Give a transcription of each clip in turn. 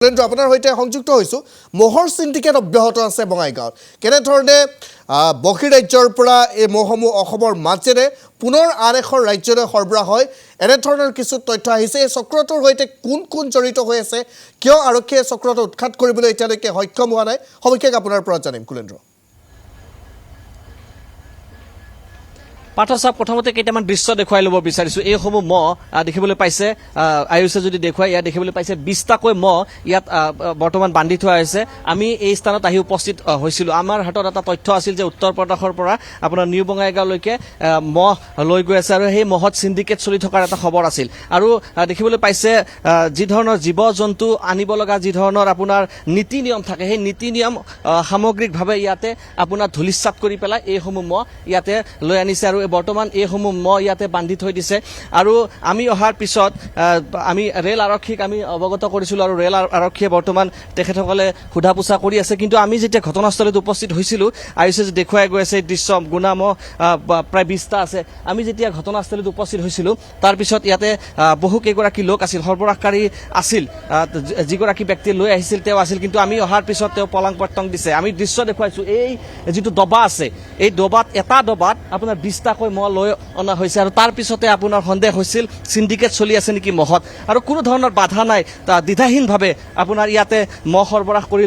কুলেন্দ্ৰ আপোনাৰ সৈতে সংযুক্ত হৈছোঁ মহৰ সিন্ডিকেট অব্যাহত আছে বঙাইগাঁৱত কেনেধৰণে বহিৰাজ্যৰ পৰা এই মহসমূহ অসমৰ মাজেৰে পুনৰ আন এখন ৰাজ্যলৈ সৰবৰাহ হয় এনেধৰণৰ কিছু তথ্য আহিছে এই চক্ৰটোৰ সৈতে কোন কোন জড়িত হৈ আছে কিয় আৰক্ষীয়ে চক্ৰটো উৎখাত কৰিবলৈ এতিয়ালৈকে সক্ষম হোৱা নাই সবিশেষ আপোনাৰ পৰা জানিম কুলেন্দ্ৰ পাঠক সাহেব প্ৰথমতে কেইটামান দৃশ্য দেখুৱাই ল'ব বিচাৰিছোঁ এইসমূহ মহ দেখিবলৈ পাইছে আয়ুষে যদি দেখুৱাই ইয়াত দেখিবলৈ পাইছে 20টাকৈ মহ ইয়াত বৰ্তমান বান্ধি থোৱা হৈছে আমি এই স্থানত আহি উপস্থিত হৈছিলোঁ আমাৰ হাতত এটা তথ্য আছিল যে উত্তৰ প্ৰদেশৰ পৰা আপোনাৰ নিউ বঙাইগাঁওলৈকে মহ লৈ গৈ আছে আৰু সেই মহত সিন্ডিকেট চলি থকাৰ এটা খবৰ আছিল আৰু দেখিবলৈ পাইছে যি ধৰণৰ জীৱ জন্তু আনিব লগা যি ধৰণৰ আপোনাৰ নীতি নিয়ম থাকে সেই নীতি নিয়ম সামগ্ৰিকভাৱে ইয়াতে আপোনাৰ ধূলিসাৎ কৰি পেলাই এইসমূহ মহ ইয়াতে লৈ আনিছে আৰু বৰ্তমান এইসমূহ মহ ইয়াতে বান্ধি থৈ দিছে আৰু আমি অহাৰ পিছত আমি ৰেল আৰক্ষীক আমি অৱগত কৰিছিলোঁ আৰু ৰেল আৰক্ষীয়ে বৰ্তমান তেখেতসকলে সোধা পোছা কৰি আছে কিন্তু আমি যেতিয়া ঘটনাস্থলীত উপস্থিত হৈছিলোঁ আয়ুষে দেখুৱাই গৈ আছে দৃশ্য গুণা মহ প্ৰায় 20টা আছে আমি যেতিয়া ঘটনাস্থলীত উপস্থিত হৈছিলোঁ তাৰপিছত ইয়াতে বহু কেইগৰাকী লোক আছিল সৰবৰাহকাৰী আছিল যিগৰাকী ব্যক্তিয়ে লৈ আহিছিল তেওঁ আছিল কিন্তু আমি অহাৰ পিছত তেওঁ পলাং পটং দিছে আমি দৃশ্য দেখুৱাইছোঁ এই যিটো দবা আছে এই দবাত এটা দবাত আপোনাৰ 20টাকৈ মহ লৈ অনা হৈছে আৰু তাৰ পিছতে আপোনাৰ সন্দেহ হৈছিল সিন্ডিকেট চলি আছে নেকি মহত আৰু কোনো ধৰণৰ বাধা নাই দ্বিধাহীনভাৱে আপোনাৰ ইয়াতে মহ সৰবৰাহ কৰি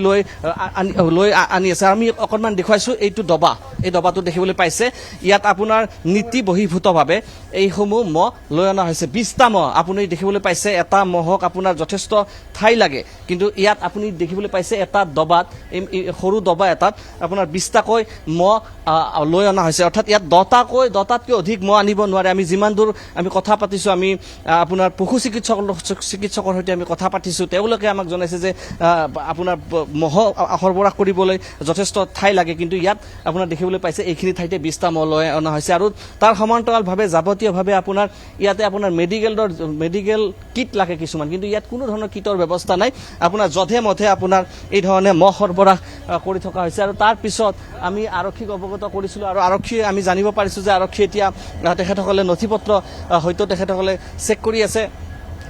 লৈ আনি আছে আমি অকণমান দেখুৱাইছোঁ এইটো দবা এই দবাটো দেখিবলৈ পাইছে ইয়াত আপোনাৰ নীতি বহিৰ্ভূতভাৱে এইসমূহ মহ লৈ অনা হৈছে 20টা মহ আপুনি দেখিবলৈ পাইছে এটা মহক আপোনাৰ যথেষ্ট ঠাই লাগে কিন্তু ইয়াত আপুনি দেখিবলৈ পাইছে এটা দবাত সৰু দবা এটাত আপোনাৰ 20টাকৈ মহ লৈ অনা হৈছে অৰ্থাৎ ইয়াত 10টাতকৈ অধিক মহ আনিব নোৱাৰে আমি যিমান দূৰ আমি কথা পাতিছোঁ আমি আপোনাৰ পশু চিকিৎসকৰ সৈতে আমি কথা পাতিছোঁ তেওঁলোকে আমাক জনাইছে যে আপোনাৰ মহ সৰবৰাহ কৰিবলৈ যথেষ্ট ঠাই লাগে কিন্তু ইয়াত আপোনাৰ দেখিবলৈ পাইছে এইখিনি ঠাইতে 20টা মহ লৈ অনা হৈছে আৰু তাৰ সমান্তৰালভাৱে যাৱতীয়ভাৱে আপোনাৰ ইয়াতে আপোনাৰ মেডিকেল কিট লাগে কিছুমান কিন্তু ইয়াত কোনো ধৰণৰ কিটৰ ব্যৱস্থা নাই আপোনাৰ যধে মধে আপোনাৰ এই ধৰণে মহ সৰবৰাহ কৰি থকা হৈছে আৰু তাৰ পিছত আমি আৰক্ষীক অৱগত কৰিছিলোঁ আৰু আৰক্ষীয়ে আমি জানিব পাৰিছোঁ যে আৰক্ষী এতিয়া তেখেতসকলে নথি পত্ৰ হয়তো তেখেতসকলে চেক কৰি আছে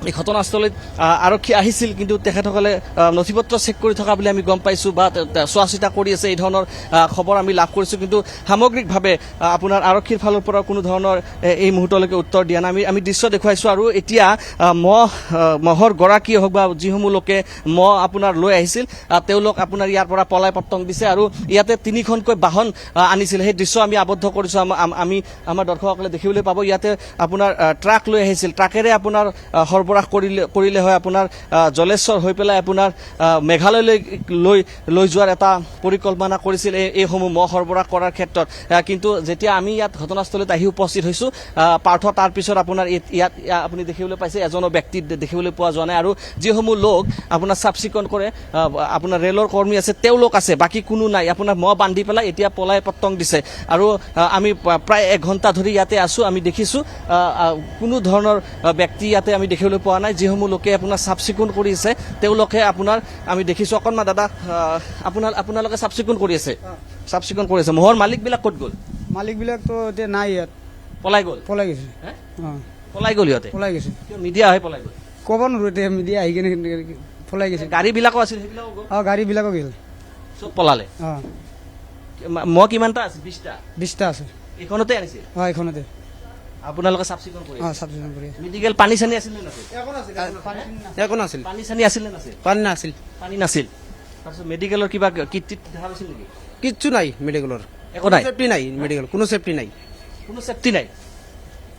এই ঘটনাস্থলীত আৰক্ষী আহিছিল কিন্তু তেখেতসকলে নথি পত্ৰ চেক কৰি থকা বুলি আমি গম পাইছোঁ বা চোৱা চিতা কৰি আছে এই ধৰণৰ খবৰ আমি লাভ কৰিছোঁ কিন্তু সামগ্ৰিকভাৱে আপোনাৰ আৰক্ষীৰ ফালৰ পৰা কোনো ধৰণৰ এই মুহূৰ্তলৈকে উত্তৰ দিয়া নাই আমি দৃশ্য দেখুৱাইছোঁ আৰু এতিয়া মহৰ গৰাকীয়ে হওক বা যিসমূহ লোকে মহ আপোনাৰ লৈ আহিছিল তেওঁলোক আপোনাৰ ইয়াৰ পৰা পলাই পত্তং দিছে আৰু ইয়াতে 3খনকৈ বাহন আনিছিল সেই দৃশ্য আমি আবদ্ধ কৰিছোঁ আমি আমাৰ দৰ্শকসকলে দেখিবলৈ পাব ইয়াতে আপোনাৰ ট্ৰাক লৈ আহিছিল ট্ৰাকেৰে আপোনাৰ সৰবৰাহ কৰিলে হয় আপোনাৰ জলেশ্বৰ হৈ পেলাই আপোনাৰ মেঘালয়লৈ লৈ যোৱাৰ এটা পৰিকল্পনা কৰিছিল এইসমূহ মহ সৰবৰাহ কৰাৰ ক্ষেত্ৰত কিন্তু যেতিয়া আমি ইয়াত ঘটনাস্থলীত আহি উপস্থিত হৈছোঁ পাৰ্থ তাৰ পিছত আপোনাৰ ইয়াত আপুনি দেখিবলৈ পাইছে এজনো ব্যক্তি দেখিবলৈ পোৱা যোৱা নাই আৰু যিসমূহ লোক আপোনাৰ চাফ চিকুণ কৰে আপোনাৰ ৰেলৰ কৰ্মী আছে তেওঁলোক আছে বাকী কোনো নাই আপোনাৰ মহ বান্ধি পেলাই এতিয়া পলাই পত্তং দিছে আৰু আমি প্ৰায় 1 ঘণ্টা ধৰি ইয়াতে আছোঁ আমি দেখিছোঁ কোনো ধৰণৰ ব্যক্তি ইয়াতে আমি দেখিবলৈ পোৱা নাই যিসমূহ লোকে আপোনাৰ চাফ চিকুণ কৰিছে তেওঁলোকে আপোনাৰ আমি দেখিছোঁ অকণমান দাদা আপোনালোকে চাফ চিকুণ কৰি আছে মহৰ মালিকবিলাক ক'ত গ'ল মালিকবিলাকতো এতিয়া নাই ইয়াত পলাই গৈছে পলাই গ'ল সিহঁতে পলাই গৈছে মিডিয়া হৈ পলাই গ'ল ক'ব নোৱাৰোঁ এতিয়া মিডিয়া আহি কিনে পলাই গৈছে গাড়ীবিলাকো আছিল সেইবিলাকো গ'ল গাড়ীবিলাকো গ'ল চব পলালে মহ কিমানটা আছে 20টা আছে এইখনতে আনিছিল এইখনতে আপোনালোকে চাফ চিকুণ কৰি চাফ চিকুণ কৰি মেডিকেল পানী চানী আছিল নে নাছিল একো নাছিল পানী চানী আছিল নে নাছিল পানী নাছিল তাৰপিছত মেডিকেলৰ কিবা কিট দেখা পাইছিল নেকি কিচ্ছু নাই মেডিকেলৰ একো নাই চেফটি নাই মেডিকেল কোনো চেফটি নাই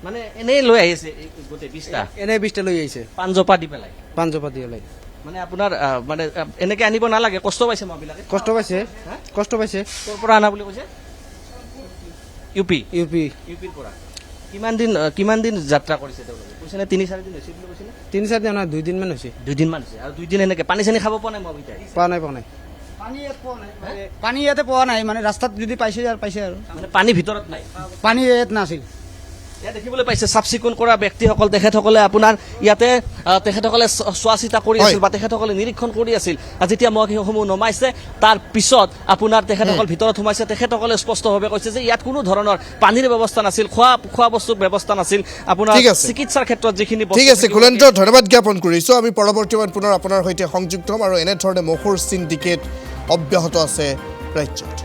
মানে এনেই লৈ আহিছে গোটেই 20টা এনে 20টা লৈ আহিছে পাঞ্জপা দি পেলাই মানে আপোনাৰ মানে এনেকে আনিব নালাগে কষ্ট পাইছে মহবিলাকে কষ্ট পাইছে ক'ৰ পৰা আনা বুলি কৈছে ইউপিৰ পৰা কিমান দিন যাত্ৰা কৰিছে তেওঁলোকে কৈছে নে 3-4 দিন হৈছে বুলি কৈছিলে 3-4 দিন নহয় 2 দিনমান হৈছে 2 দিনমান হৈছে আৰু 2 দিন এনেকে পানী চানী খাব পোৱা নাই মহকেইটাই পোৱা নাই পানী ইয়াতে পোৱা নাই মানে ৰাস্তাত যদি পাইছে আৰু মানে পানী ভিতৰত নাই পানী ইয়াত নাছিল ইয়াত দেখিবলৈ পাইছে চাফ চিকুণ কৰা ব্যক্তিসকল তেখেতসকলে আপোনাৰ ইয়াতে তেখেতসকলে চোৱা চিতা কৰি আছিল বা তেখেতসকলে নিৰীক্ষণ কৰি আছিল যেতিয়া মহ সেইসমূহ নমাইছে তাৰ পিছত আপোনাৰ তেখেতসকল ভিতৰত সোমাইছে তেখেতসকলে স্পষ্টভাৱে কৈছে যে ইয়াত কোনো ধৰণৰ পানীৰ ব্যৱস্থা নাছিল খোৱা বস্তুৰ ব্যৱস্থা নাছিল আপোনাৰ ঠিক আছে। চিকিৎসাৰ ক্ষেত্ৰত যিখিনি ঠিক আছে কুলেন্দ্ৰ ধন্যবাদ জ্ঞাপন কৰিছোঁ আমি পৰৱৰ্তীমান পুনৰ আপোনাৰ সৈতে সংযুক্ত হ'ম আৰু এনেধৰণে মহৰ চিণ্ডিকেট অব্যাহত আছে ৰাজ্যত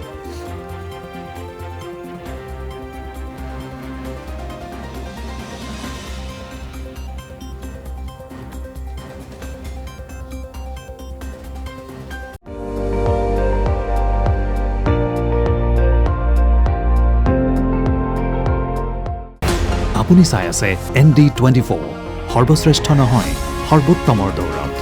আপুনি চাই আছে ND24 সৰ্বশ্ৰেষ্ঠ নহয় সৰ্বোত্তমৰ দৌৰত